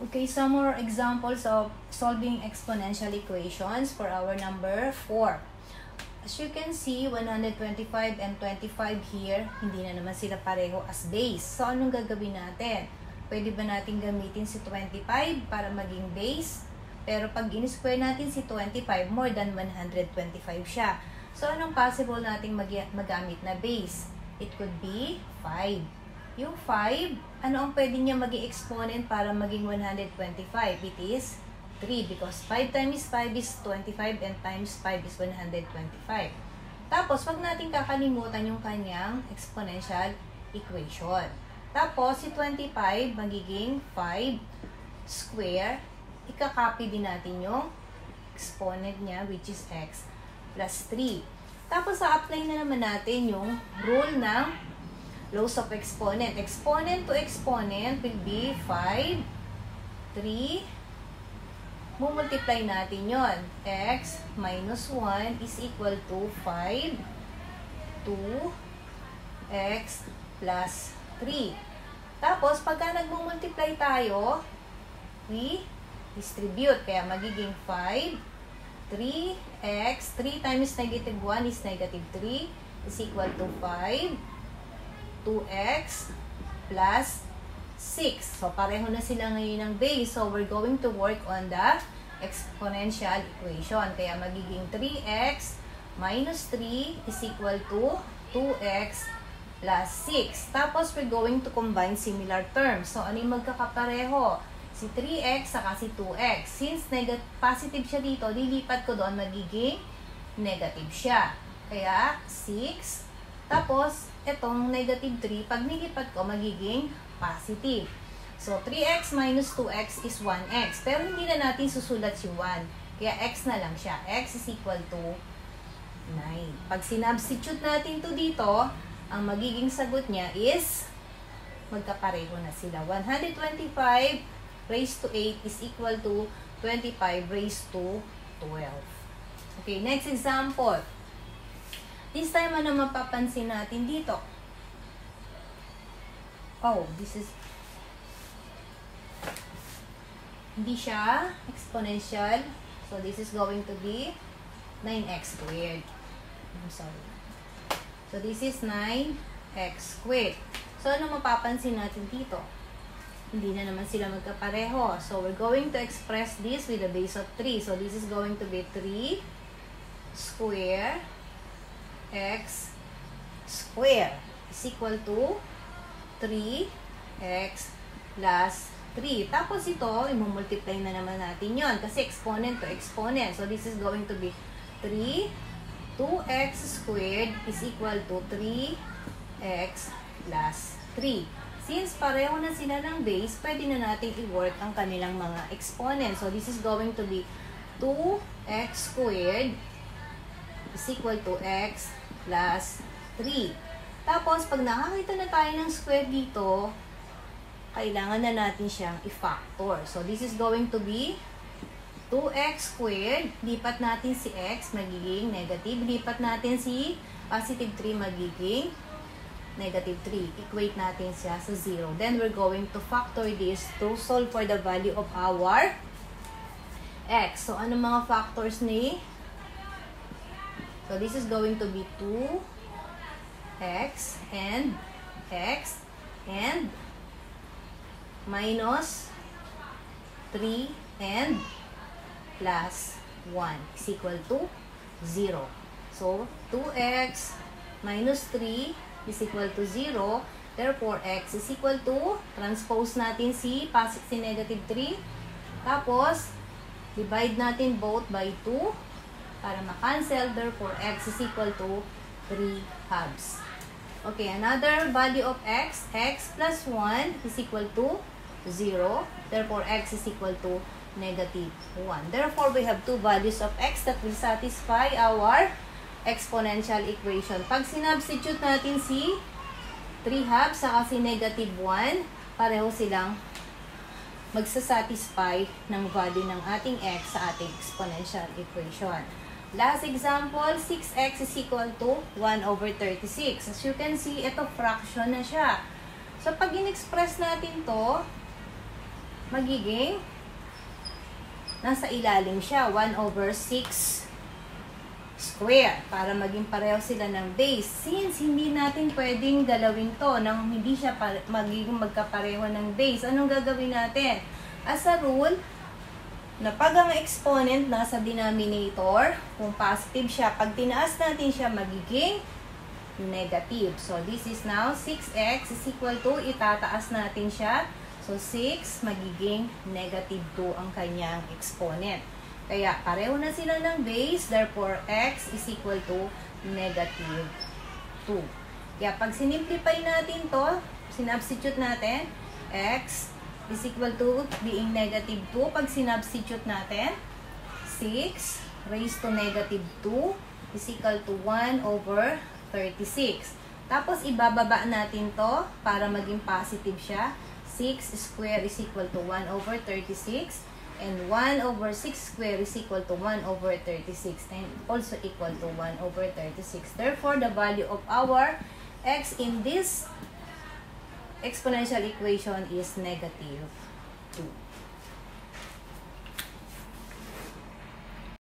Okay, some more examples of solving exponential equations for our number 4. As you can see, 125 and 25 here, hindi na naman sila pareho as base. So, anong gagawin natin? Pwede ba natin gamitin si 25 para maging base? Pero pag in-square natin si 25, more than 125 siya. So, anong possible nating magamit na base? It could be 5. Yung 5, ano ang pwede niya maging exponent para maging 125? It is 3 because 5 times 5 is 25 and times 5 is 125. Tapos, wag natin kakalimutan yung kanyang exponential equation. Tapos, si 25 magiging 5 square. Ika-copy din natin yung exponent niya which is x plus 3. Tapos, sa-apply na naman natin yung rule ng laws of exponent. Exponent to exponent will be 5, 3, multiply natin yon. X minus 1 is equal to 5, 2, x plus 3. Tapos, pagka nagmumultiply tayo, we distribute. Kaya magiging 5, 3x, 3 times negative 1 is negative 3 is equal to 5, 2x plus 6. So, pareho na sila ngayon ng base. So, we're going to work on the exponential equation. Kaya, magiging 3x minus 3 is equal to 2x plus 6. Tapos, we're going to combine similar terms. So, ano yung magkakapareho? Si 3x saka si 2x. Since positive siya dito, lilipat ko doon, magiging negative siya. Kaya, 6. Tapos, itong negative 3, pag nilipat ko, magiging positive. So, 3x minus 2x is 1x. Pero hindi na natin susulat si 1. Kaya, x na lang siya. X is equal to 9. Pag sinubstitute natin to dito, ang magiging sagot niya is magkapareho na sila. 125 raised to 8 is equal to 25 raised to 12. Okay, next example. This time, ano mapapansin natin dito? Oh, this is hindi siya exponential. So, this is going to be 9x squared. I'm sorry. So, this is 9x squared. So, ano mapapansin natin dito? Hindi na naman sila magkapareho. So, we're going to express this with a base of 3. So, this is going to be 3 square x square is equal to 3x plus 3. Tapos ito, i-multiply na naman natin yon kasi exponent to exponent. So, this is going to be 3, 2x squared is equal to 3x plus 3. Since pareho na sila ng base, pwede na natin i-work ang kanilang mga exponents. So, this is going to be 2x squared is equal to x plus 3. Tapos, pag nakakita na tayo ng square dito, kailangan na natin siyang i-factor. So, this is going to be 2x squared. Lipat natin si x, magiging negative. Lipat natin si positive 3, magiging negative 3. Equate natin siya sa 0. Then, we're going to factor this to solve for the value of our x. So, ano mga factors ni? So, this is going to be 2x and minus 3 and plus 1 is equal to 0. So, 2x minus 3 is equal to 0. Therefore, x is equal to, transpose natin si negative 3. Tapos, divide natin both by 2. Para ma-cancel, therefore, x is equal to 3 halves. Okay, another value of x plus 1 is equal to 0. Therefore, x is equal to negative 1. Therefore, we have two values of x that will satisfy our exponential equation. Pag sinubstitute natin si 3 halves saka si negative 1, pareho silang magsasatisfy ng value ng ating x sa ating exponential equation. Last example, 6x is equal to 1 over 36. As you can see, ito fraction na siya. So, pag in-express natin to, magiging nasa ilalim siya, 1/6 square, para maging pareho sila ng base. Since hindi natin pwedeng galawin to nang hindi siya magiging magkapareho ng base, anong gagawin natin? As a rule, na pag ang exponent nasa denominator, kung positive siya, pag tinaas natin siya, magiging negative. So, this is now 6x is equal to, itataas natin siya. So, 6 magiging negative 2 ang kanyang exponent. Kaya, pareho na sila ng base, therefore, x is equal to negative 2. Kaya, pag sinimplify natin to, sinubstitute natin, x is equal to being negative 2. Pag sinubstitute natin, 6 raised to negative 2 is equal to 1/36. Tapos, ibababa natin to para maging positive siya. 6 square is equal to 1/36. And 1/6 square is equal to 1/36 and also equal to 1/36. Therefore, the value of our x in this exponential equation is negative 2.